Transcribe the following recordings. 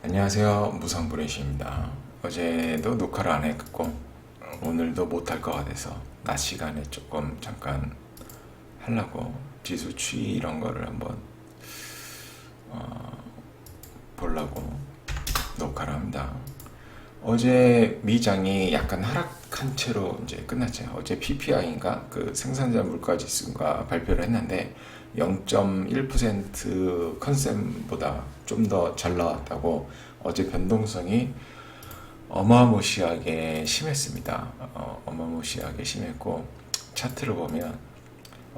안녕하세요. 무상브레시입니다. 어제도 녹화를 안 했고 오늘도 못할 것 같아서 낮 시간에 조금 잠깐 하려고 지수 추이 이런 거를 한번 보려고 녹화를 합니다. 어제 미장이 약간 하락한 채로 이제 끝났죠. 어제 PPI인가 그 생산자 물가 지수가 발표를 했는데 0.1% 컨센보다 좀 더 잘 나왔다고 어제 변동성이 어마무시하게 심했습니다. 어마무시하게 심했고 차트를 보면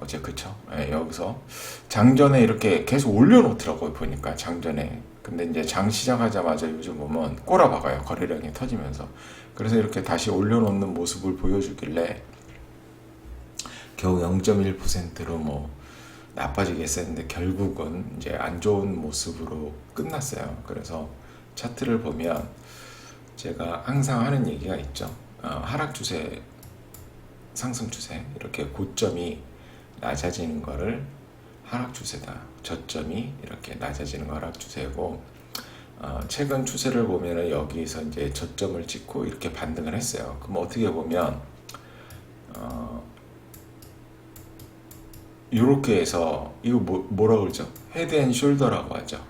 어제 그쵸? 예, 여기서 장전에 이렇게 계속 올려놓더라고요. 보니까 장전에. 근데 이제 장 시작하자마자 요즘 보면 꼬라박아요. 거래량이 터지면서. 그래서 이렇게 다시 올려놓는 모습을 보여주길래 겨우 0.1%로 뭐 나빠지겠었는데 결국은 이제 안 좋은 모습으로 끝났어요. 그래서 차트를 보면 제가 항상 하는 얘기가 있죠. 하락 추세, 상승 추세 이렇게 고점이 낮아지는 거를 하락 추세다. 저점이 이렇게 낮아지는 거 하락 추세고 최근 추세를 보면은 여기서 이제 저점을 찍고 이렇게 반등을 했어요. 그럼 어떻게 보면 이렇게 해서 이거 뭐라 그러죠? 헤드 앤 숄더라고 하죠.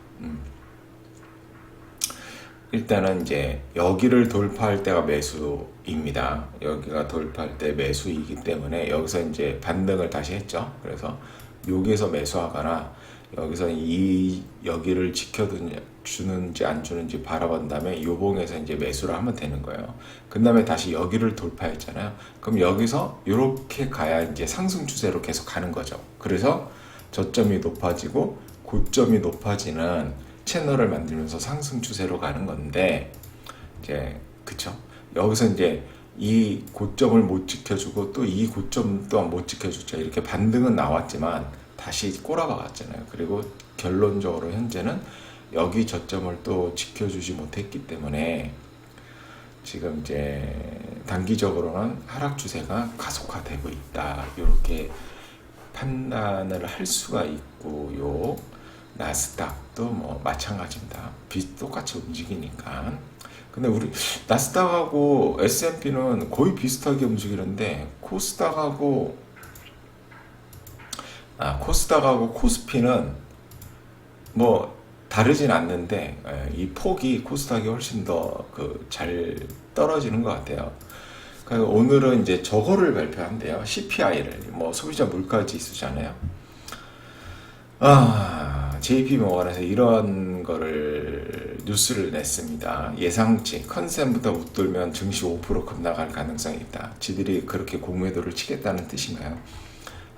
일단은 이제 여기를 돌파할 때가 매수입니다. 여기가 돌파할 때 매수이기 때문에 여기서 이제 반등을 다시 했죠. 그래서 여기에서 매수하거나 여기서 여기를 지켜주는지 안 주는지 바라본 다음에 요봉에서 이제 매수를 하면 되는 거예요. 그 다음에 다시 여기를 돌파했잖아요. 그럼 여기서 이렇게 가야 이제 상승 추세로 계속 가는 거죠. 그래서 저점이 높아지고 고점이 높아지는 채널을 만들면서 상승 추세로 가는 건데 이제 그쵸? 여기서 이제 이 고점을 못 지켜주고 또 이 고점 또한 못 지켜주죠. 이렇게 반등은 나왔지만 다시 꼬라박았잖아요. 그리고 결론적으로 현재는 여기 저점을 또 지켜주지 못했기 때문에 지금 이제 단기적으로는 하락 추세가 가속화되고 있다. 이렇게 판단을 할 수가 있고요. 나스닥도 뭐 마찬가지입니다. 똑같이 움직이니까. 근데 우리 나스닥하고 S&P는 거의 비슷하게 움직이는데 코스닥하고 코스피는 뭐 다르진 않는데 이 폭이 코스닥이 훨씬 더 잘 떨어지는 것 같아요. 그래서 오늘은 이제 저거를 발표한대요. CPI를 뭐 소비자 물가 지수잖아요. JP모건에서 이런 거를 뉴스를 냈습니다. 예상치 컨센보다 웃돌면 증시 5% 급락할 가능성이 있다. 지들이 그렇게 공매도를 치겠다는 뜻인가요?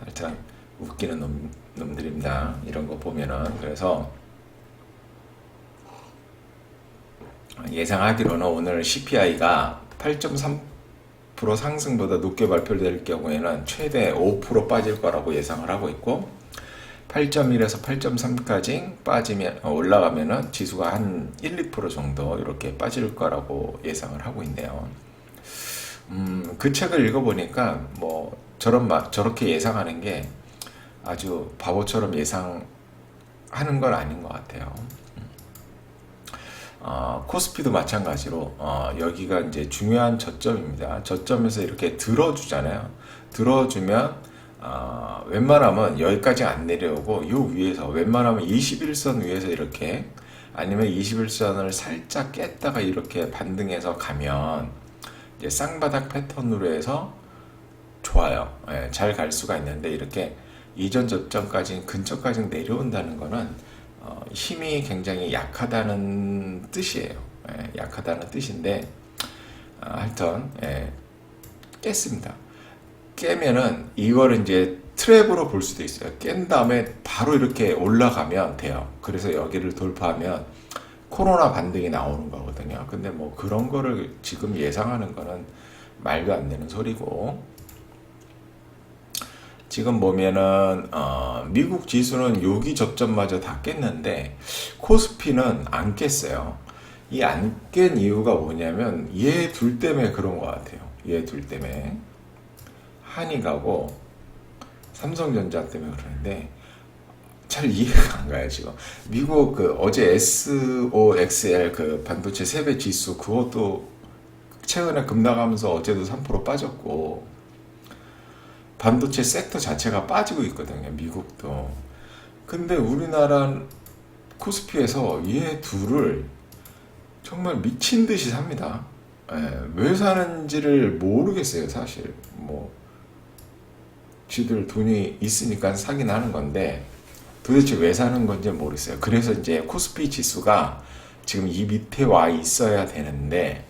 하여튼 웃기는 놈들입니다. 이런 거 보면은. 그래서 예상하기로는 오늘 CPI가 8.3% 상승보다 높게 발표될 경우에는 최대 5% 빠질 거라고 예상을 하고 있고 8.1에서 8.3까지 빠지면 올라가면은 지수가 한 1, 2% 정도 이렇게 빠질 거라고 예상을 하고 있네요. 그 책을 읽어보니까 뭐 저렇게 예상하는 게 아주 바보처럼 예상하는 건 아닌 것 같아요. 코스피도 마찬가지로 여기가 이제 중요한 저점입니다. 저점에서 이렇게 들어주잖아요. 들어주면 웬만하면 여기까지 안 내려오고 요 위에서 웬만하면 21선 위에서 이렇게 아니면 21선을 살짝 깼다가 이렇게 반등해서 가면 이제 쌍바닥 패턴으로 해서 좋아요. 예, 잘 갈 수가 있는데 이렇게 이전 저점까지 근처까지 내려온다는 거는 힘이 굉장히 약하다는 뜻이에요. 예, 약하다는 뜻인데 하여튼 깼습니다. 깨면은 이거를 이제 트랩으로 볼 수도 있어요. 깬 다음에 바로 이렇게 올라가면 돼요. 그래서 여기를 돌파하면 코로나 반등이 나오는 거거든요. 근데 뭐 그런 거를 지금 예상하는 거는 말도 안 되는 소리고 지금 보면은 미국 지수는 여기 저점마저 다 깼는데 코스피는 안 깼어요. 이 안 깬 이유가 뭐냐면 얘 둘 때문에 그런 것 같아요. 얘 둘 때문에 한이가고 삼성전자 때문에 그러는데 잘 이해가 안 가요, 지금. 미국 그 어제 SOXL 그 반도체 세배 지수 그것도 최근에 급락하면서 어제도 3% 빠졌고, 반도체 섹터 자체가 빠지고 있거든요, 미국도. 근데 우리나라 코스피에서 얘 둘을 정말 미친 듯이 삽니다. 예, 왜 사는지를 모르겠어요, 사실. 뭐, 쥐들 돈이 있으니까 사긴 하는 건데, 도대체 왜 사는 건지 모르겠어요. 그래서 이제 코스피 지수가 지금 이 밑에 와 있어야 되는데,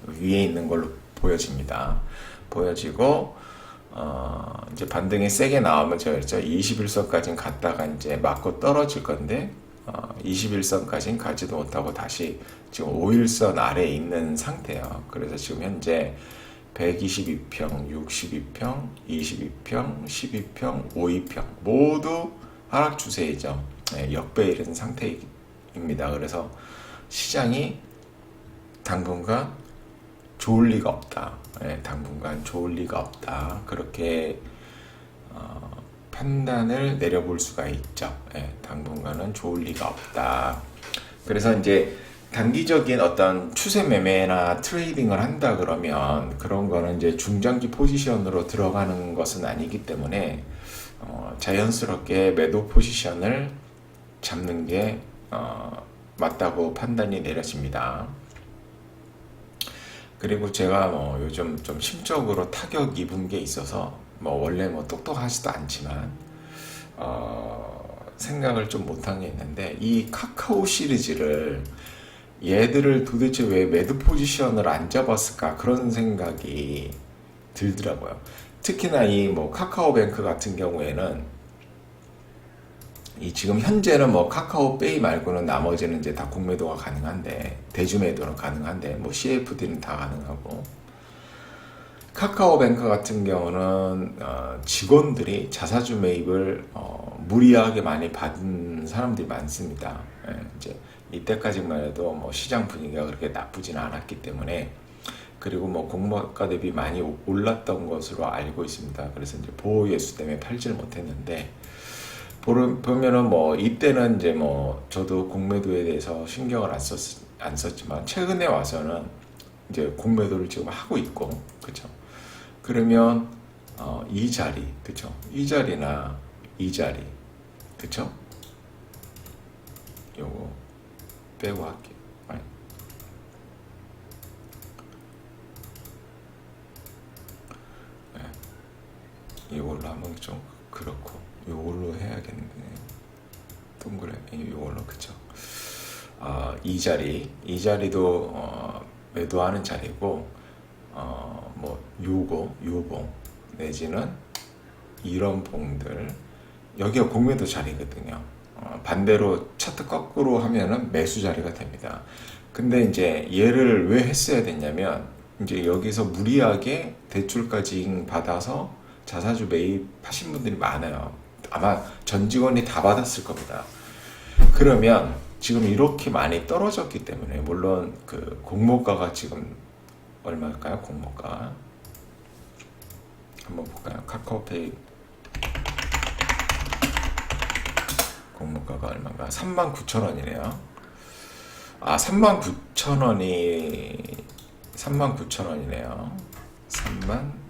위에 있는 걸로 보여집니다. 보여지고, 이제 반등이 세게 나오면 제가 그랬죠. 21선까지는 갔다가 이제 맞고 떨어질 건데, 21선까지는 가지도 못하고 다시 지금 5일선 아래에 있는 상태예요. 그래서 지금 현재 122평, 62평, 22평, 12평, 52평 모두 하락 추세이죠. 네, 역배이른 상태입니다. 그래서 시장이 당분간 좋을 리가 없다. 네, 당분간 좋을 리가 없다. 그렇게 판단을 내려볼 수가 있죠. 네, 당분간은 좋을 리가 없다. 그래서 이제 단기적인 어떤 추세 매매나 트레이딩을 한다 그러면 그런 거는 이제 중장기 포지션으로 들어가는 것은 아니기 때문에 자연스럽게 매도 포지션을 잡는 게 맞다고 판단이 내려집니다. 그리고 제가 뭐 요즘 좀 심적으로 타격 입은 게 있어서 뭐 원래 뭐 똑똑하지도 않지만 생각을 좀 못한 게 있는데 이 카카오 시리즈를 얘들을 도대체 왜 매도 포지션을 안 잡았을까 그런 생각이 들더라고요. 특히나 이 뭐 카카오뱅크 같은 경우에는 이 지금 현재는 뭐 카카오페이 말고는 나머지는 이제 다 공매도가 가능한데 대주매도는 가능한데 뭐 CFD는 다 가능하고 카카오뱅크 같은 경우는 직원들이 자사주 매입을 무리하게 많이 받은 사람들이 많습니다. 예, 이제 이때까지만 해도 뭐 시장 분위기가 그렇게 나쁘지는 않았기 때문에 그리고 뭐 공모가 대비 많이 올랐던 것으로 알고 있습니다. 그래서 이제 보호 예수 때문에 팔지를 못했는데 보면은 뭐 이때는 이제 뭐 저도 공매도에 대해서 신경을 안 썼지만 최근에 와서는 이제 공매도를 지금 하고 있고 그렇죠. 그러면 이 자리 그렇죠. 이 자리나 이 자리 그렇죠. 요거 빼고 할게요. 네. 이걸로 하면 좀 그렇고 이걸로 해야겠네. 동그래 이걸로 그쵸. 이 자리도 매도하는 자리고 뭐 요봉 내지는 이런 봉들 여기가 공매도 자리거든요. 반대로 차트 거꾸로 하면은 매수 자리가 됩니다. 근데 이제 얘를 왜 했어야 됐냐면 이제 여기서 무리하게 대출까지 받아서 자사주 매입하신 분들이 많아요. 아마 전 직원이 다 받았을 겁니다. 그러면 지금 이렇게 많이 떨어졌기 때문에 물론 그 공모가가 지금 얼마일까요? 공모가 한번 볼까요? 카카오페이 공모가가 얼마인가? 39,000원이네요. 39,000원이네요. 3만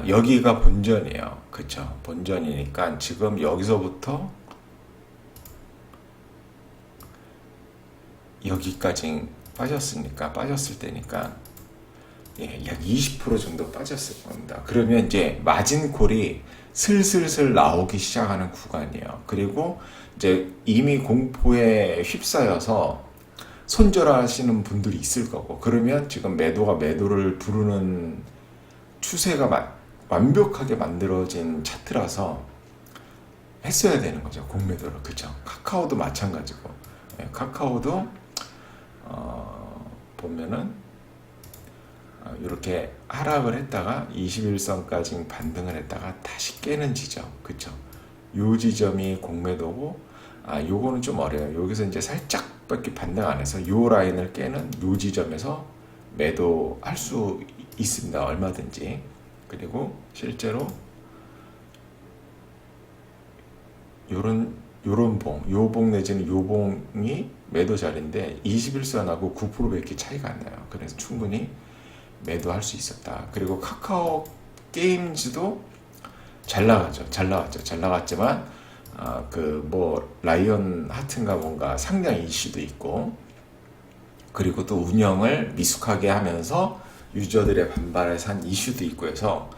여기가 본전이에요. 그쵸? 본전이니까 지금 여기서부터 여기까지 빠졌을 때니까 약 20% 정도 빠졌을 겁니다. 그러면 이제 마진콜이 슬슬슬 나오기 시작하는 구간이에요. 그리고 이제 이미 공포에 휩싸여서 손절하시는 분들이 있을 거고 그러면 지금 매도가 매도를 부르는 추세가 완벽하게 만들어진 차트라서 했어야 되는 거죠. 공매도를. 그죠? 카카오도 마찬가지고 카카오도 보면은 이렇게 하락을 했다가 21선까지 반등을 했다가 다시 깨는 지점 그쵸? 요 지점이 공매도고 요거는 좀 어려워요. 여기서 이제 살짝밖에 반등 안 해서 요 라인을 깨는 요 지점에서 매도할 수 있습니다. 얼마든지. 그리고 실제로 요런 요봉 내지는 요봉이 매도 자리인데 21선하고 9%밖에 차이가 안 나요. 그래서 충분히 매도할 수 있었다. 그리고 카카오 게임즈도 잘 나갔죠. 잘 나갔지만 그 뭐 라이언 하트인가 뭔가 상장 이슈도 있고, 그리고 또 운영을 미숙하게 하면서 유저들의 반발에 산 이슈도 있고 해서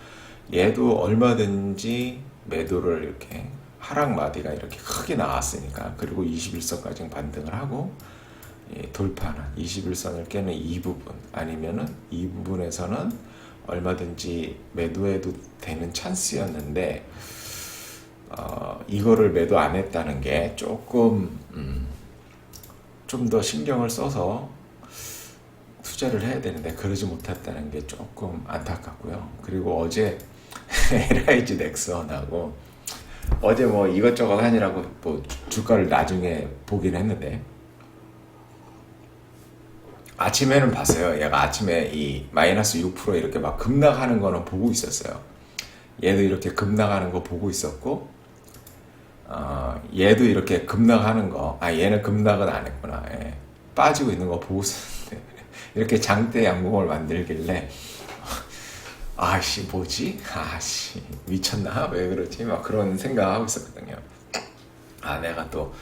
얘도 얼마든지 매도를 이렇게 하락 마디가 이렇게 크게 나왔으니까, 그리고 21선까지 반등을 하고 돌파하는 21선을 깨는 이 부분, 아니면은 이 부분에서는 얼마든지 매도해도 되는 찬스였는데 이거를 매도 안 했다는 게 조금 좀 더 신경을 써서 투자를 해야 되는데 그러지 못했다는 게 조금 안타깝고요. 그리고 어제 LIG 넥슨하고 어제 뭐 이것저것 하느라고 뭐 주가를 나중에 보긴 했는데 아침에는 봤어요. 얘가 아침에 이 마이너스 6% 이렇게 막 급락하는 거는 보고 있었어요. 얘도 이렇게 급락하는 거 보고 있었고, 얘도 이렇게 급락하는 거, 얘는 급락은 안 했구나. 예. 빠지고 있는 거 보고 있었는데 이렇게 장대 양봉을 만들길래 아씨 뭐지? 아씨 미쳤나? 왜 그러지? 막 그런 생각하고 있었거든요. 내가 또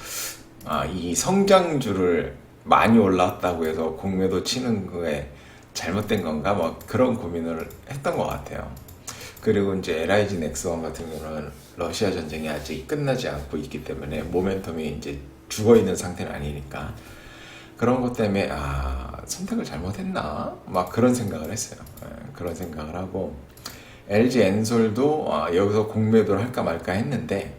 이 성장주를 많이 올랐다고 해서 공매도 치는 거에 잘못된 건가? 뭐 그런 고민을 했던 것 같아요. 그리고 이제 LIG 넥스원 같은 경우는 러시아 전쟁이 아직 끝나지 않고 있기 때문에 모멘텀이 이제 죽어 있는 상태는 아니니까 그런 것 때문에 선택을 잘못했나? 막 그런 생각을 했어요. 그런 생각을 하고 LG 엔솔도 여기서 공매도를 할까 말까 했는데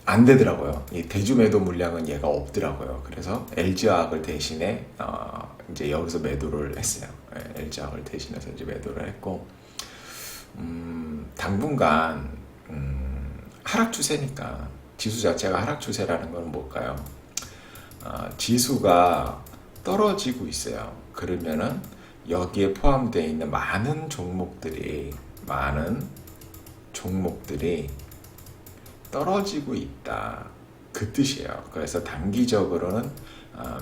안 되더라고요. 이 대주 매도 물량은 얘가 없더라고요. 그래서 LG화학을 대신에 이제 여기서 매도를 했어요. LG화학을 대신해서 이제 매도를 했고, 당분간 하락 추세니까, 지수 자체가 하락 추세라는 건 뭘까요? 지수가 떨어지고 있어요. 그러면은 여기에 포함되어 있는 많은 종목들이 떨어지고 있다, 그 뜻이에요. 그래서 단기적으로는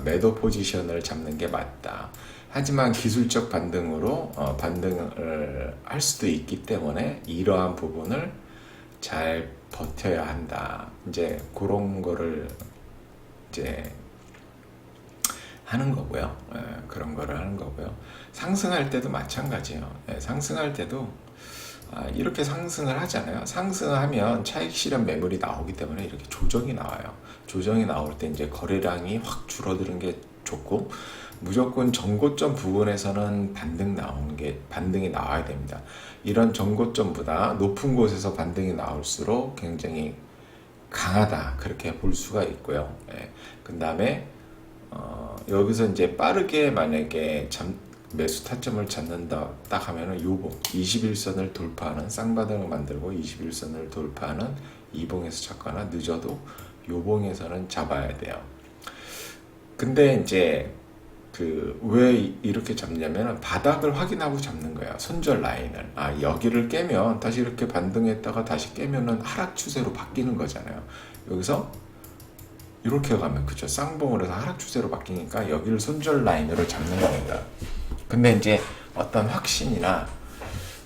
매도 포지션을 잡는 게 맞다. 하지만 기술적 반등으로 반등을 할 수도 있기 때문에 이러한 부분을 잘 버텨야 한다. 이제 그런 거를 이제 하는 거고요. 그런 거를 하는 거고요. 상승할 때도 마찬가지예요. 상승할 때도 이렇게 상승을 하잖아요. 상승하면 차익 실현 매물이 나오기 때문에 이렇게 조정이 나와요. 조정이 나올 때 이제 거래량이 확 줄어드는 게 좋고, 무조건 전고점 부분에서는 반등이 나와야 됩니다. 이런 전고점보다 높은 곳에서 반등이 나올수록 굉장히 강하다, 그렇게 볼 수가 있고요. 그 다음에 여기서 이제 빠르게 만약에 매수 타점을 잡는다 딱 하면은 요봉 21선을 돌파하는 쌍바닥을 만들고 21선을 돌파하는 이봉에서 잡거나 늦어도 요봉에서는 잡아야 돼요. 근데 이제 왜 이렇게 잡냐면 바닥을 확인하고 잡는 거예요. 손절 라인을. 여기를 깨면 다시 이렇게 반등했다가 다시 깨면은 하락 추세로 바뀌는 거잖아요. 여기서 이렇게 가면 그쵸, 쌍봉을 해서 하락 추세로 바뀌니까 여기를 손절 라인으로 잡는 겁니다. 근데 이제 어떤 확신이나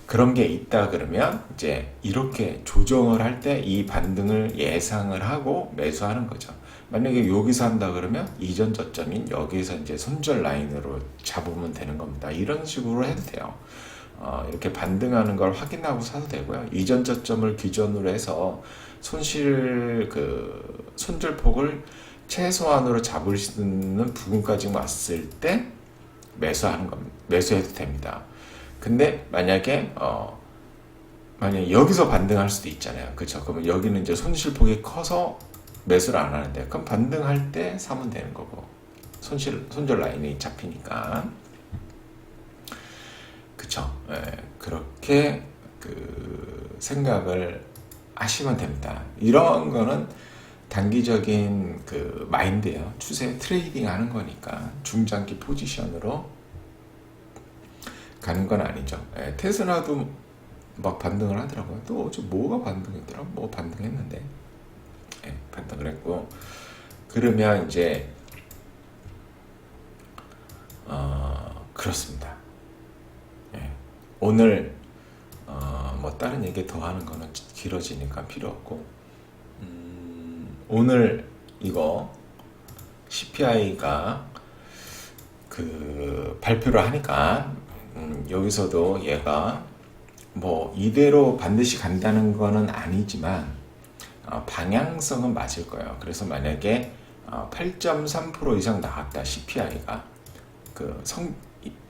그런 게 있다 그러면 이제 이렇게 조정을 할 때 이 반등을 예상을 하고 매수하는 거죠. 만약에 여기서 한다 그러면 이전 저점인 여기서 이제 손절 라인으로 잡으면 되는 겁니다. 이런 식으로 해도 돼요. 이렇게 반등하는 걸 확인하고 사도 되고요. 이전 저점을 기준으로 해서 손절폭을 최소한으로 잡을 수 있는 부분까지 왔을 때 매수하는 겁니다. 매수해도 됩니다. 근데 만약에 여기서 반등할 수도 있잖아요. 그렇죠? 그러면 여기는 이제 손실폭이 커서 매수를 안 하는데, 그럼 반등할 때 사면 되는 거고, 손절 라인이 잡히니까. 그쵸? 그렇게 생각을 하시면 됩니다. 이런 거는 단기적인 마인드예요. 추세 트레이딩 하는 거니까 중장기 포지션으로 가는 건 아니죠. 예, 테슬라도 막 반등을 하더라고요. 또 어제 뭐가 반등했더라? 뭐 반등했는데, 예, 반등을 했고. 그러면 이제 그렇습니다. 예, 오늘 뭐 다른 얘기 더 하는 거는 길어지니까 필요 없고, 오늘 이거 CPI가 그 발표를 하니까 여기서도 얘가 뭐 이대로 반드시 간다는 거는 아니지만 방향성은 맞을 거예요. 그래서 만약에 8.3% 이상 나왔다, CPI가 그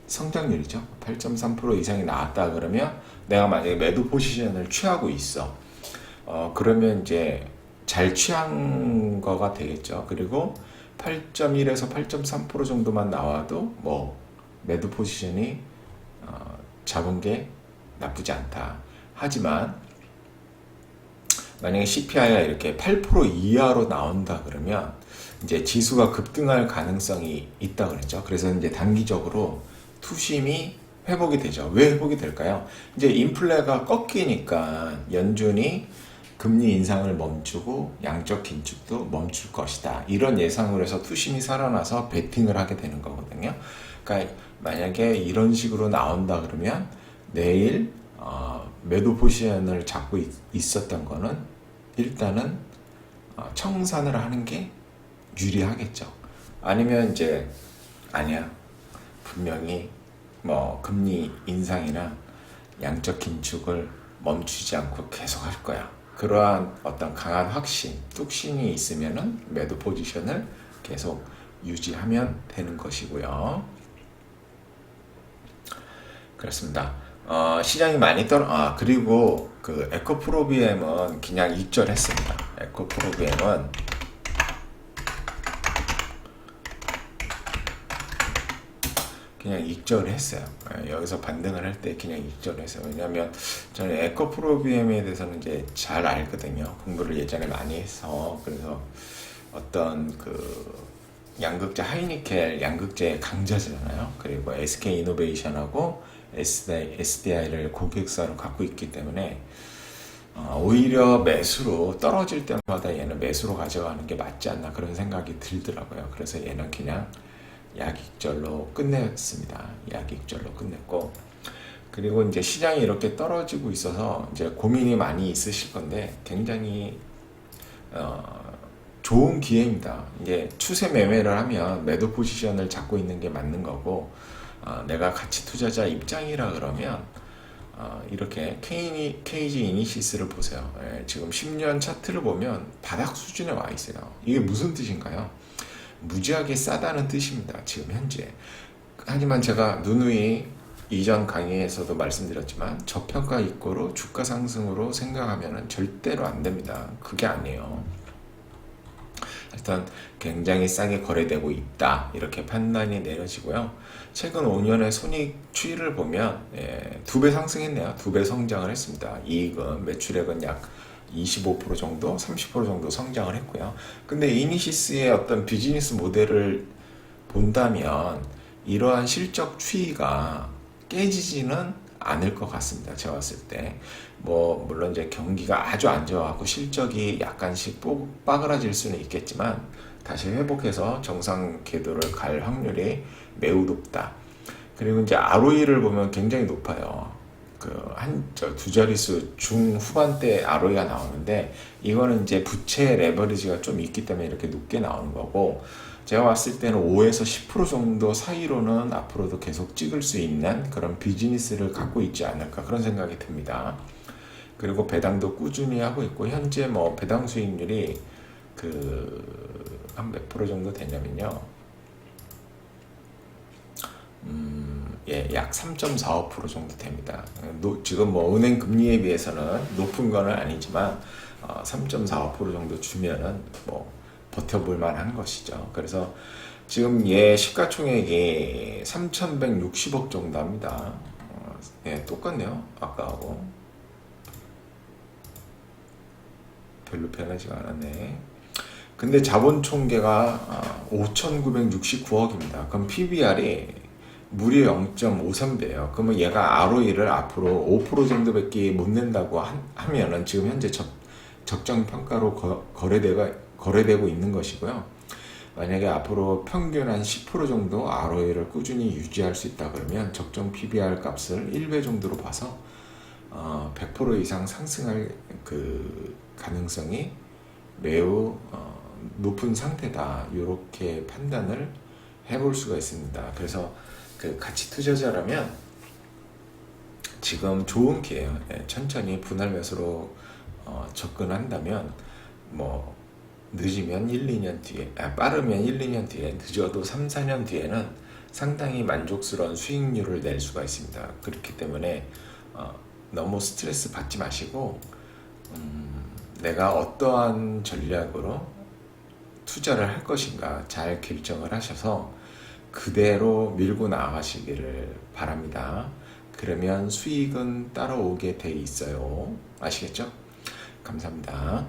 성장률이죠. 8.3% 이상이 나왔다 그러면 내가 만약에 매도 포지션을 취하고 있어. 그러면 이제 잘 취한 거가 되겠죠. 그리고 8.1에서 8.3% 정도만 나와도 뭐 매도 포지션이 잡은 게 나쁘지 않다. 하지만 만약에 CPI가 이렇게 8% 이하로 나온다 그러면 이제 지수가 급등할 가능성이 있다 그랬죠. 그래서 이제 단기적으로 투심이 회복이 되죠. 왜 회복이 될까요? 이제 인플레가 꺾이니까 연준이 금리 인상을 멈추고 양적 긴축도 멈출 것이다. 이런 예상을 해서 투심이 살아나서 베팅을 하게 되는 거거든요. 그러니까 만약에 이런 식으로 나온다 그러면 내일 매도 포지션을 잡고 있었던 거는 일단은 청산을 하는 게 유리하겠죠. 아니면 이제 아니야, 분명히 뭐 금리 인상이나 양적 긴축을 멈추지 않고 계속 할 거야. 그러한 어떤 강한 확신, 뚝심이 있으면은 매도 포지션을 계속 유지하면 되는 것이고요. 그렇습니다. 시장이 많이 그리고 그 에코프로비엠은 그냥 익절했습니다. 에코프로비엠은 그냥 익절을 했어요. 여기서 반등을 할 때 그냥 익절을 했어요. 왜냐하면 저는 에코프로비엠에 대해서는 이제 잘 알거든요. 공부를 예전에 많이 해서. 그래서 어떤 그 양극재 하이니켈 양극재 강자잖아요. 그리고 SK 이노베이션하고 SDI를 고객사로 갖고 있기 때문에 오히려 매수로 떨어질 때마다 얘는 매수로 가져가는 게 맞지 않나 그런 생각이 들더라고요. 그래서 얘는 그냥 약익절로 끝냈습니다. 약익절로 끝냈고, 그리고 이제 시장이 이렇게 떨어지고 있어서 이제 고민이 많이 있으실 건데 굉장히 좋은 기회입니다. 이제 추세 매매를 하면 매도 포지션을 잡고 있는 게 맞는 거고, 내가 가치 투자자 입장이라 그러면 이렇게 KG 이니시스를 보세요. 지금 10년 차트를 보면 바닥 수준에 와 있어요. 이게 무슨 뜻인가요? 무지하게 싸다는 뜻입니다. 지금 현재. 하지만 제가 누누이 이전 강의에서도 말씀드렸지만 저평가 이꼬로 주가 상승으로 생각하면 절대로 안 됩니다. 그게 아니에요. 일단 굉장히 싸게 거래되고 있다, 이렇게 판단이 내려지고요. 최근 5년의 손익 추이를 보면 2배 상승했네요. 2배 성장을 했습니다. 이익은, 매출액은 약 25% 정도, 30% 정도 성장을 했고요. 근데 이니시스의 어떤 비즈니스 모델을 본다면 이러한 실적 추이가 깨지지는 않을 것 같습니다. 제가 봤을 때. 뭐 물론 이제 경기가 아주 안 좋아하고 실적이 약간씩 빠그라질 수는 있겠지만 다시 회복해서 정상 궤도를 갈 확률이 매우 높다. 그리고 이제 ROE를 보면 굉장히 높아요. 두 자릿수 중후반대 ROE가 나오는데, 이거는 이제 부채 레버리지가 좀 있기 때문에 이렇게 높게 나오는 거고, 제가 봤을 때는 5에서 10% 정도 사이로는 앞으로도 계속 찍을 수 있는 그런 비즈니스를 갖고 있지 않을까, 그런 생각이 듭니다. 그리고 배당도 꾸준히 하고 있고, 현재 뭐 배당 수익률이 한 몇 프로 정도 되냐면요. 약 3.45% 정도 됩니다. 지금 뭐 은행 금리에 비해서는 높은 건 아니지만 3.45% 정도 주면은 뭐 버텨볼 만한 것이죠. 그래서 지금 시가총액이 3,160억 정도 합니다. 똑같네요. 아까하고. 별로 변하지가 않았네. 근데 자본 총계가 5,969억입니다. 그럼 PBR이 무려 0.53배예요. 그러면 얘가 ROE를 앞으로 5% 정도밖에 못 낸다고 하면은 지금 현재 적정 평가로 거래되고 있는 것이고요. 만약에 앞으로 평균 한 10% 정도 ROE를 꾸준히 유지할 수 있다 그러면 적정 PBR 값을 1배 정도로 봐서 100% 이상 상승할 그 가능성이 매우 높은 상태다. 이렇게 판단을 해볼 수가 있습니다. 그래서 그 가치 투자자라면 지금 좋은 기회예요. 천천히 분할 매수로 접근한다면 뭐 늦으면 1, 2년 뒤에, 빠르면 1, 2년 뒤에, 늦어도 3, 4년 뒤에는 상당히 만족스러운 수익률을 낼 수가 있습니다. 그렇기 때문에 너무 스트레스 받지 마시고 내가 어떠한 전략으로 투자를 할 것인가 잘 결정을 하셔서 그대로 밀고 나가시기를 바랍니다. 그러면 수익은 따라오게 돼 있어요. 아시겠죠? 감사합니다.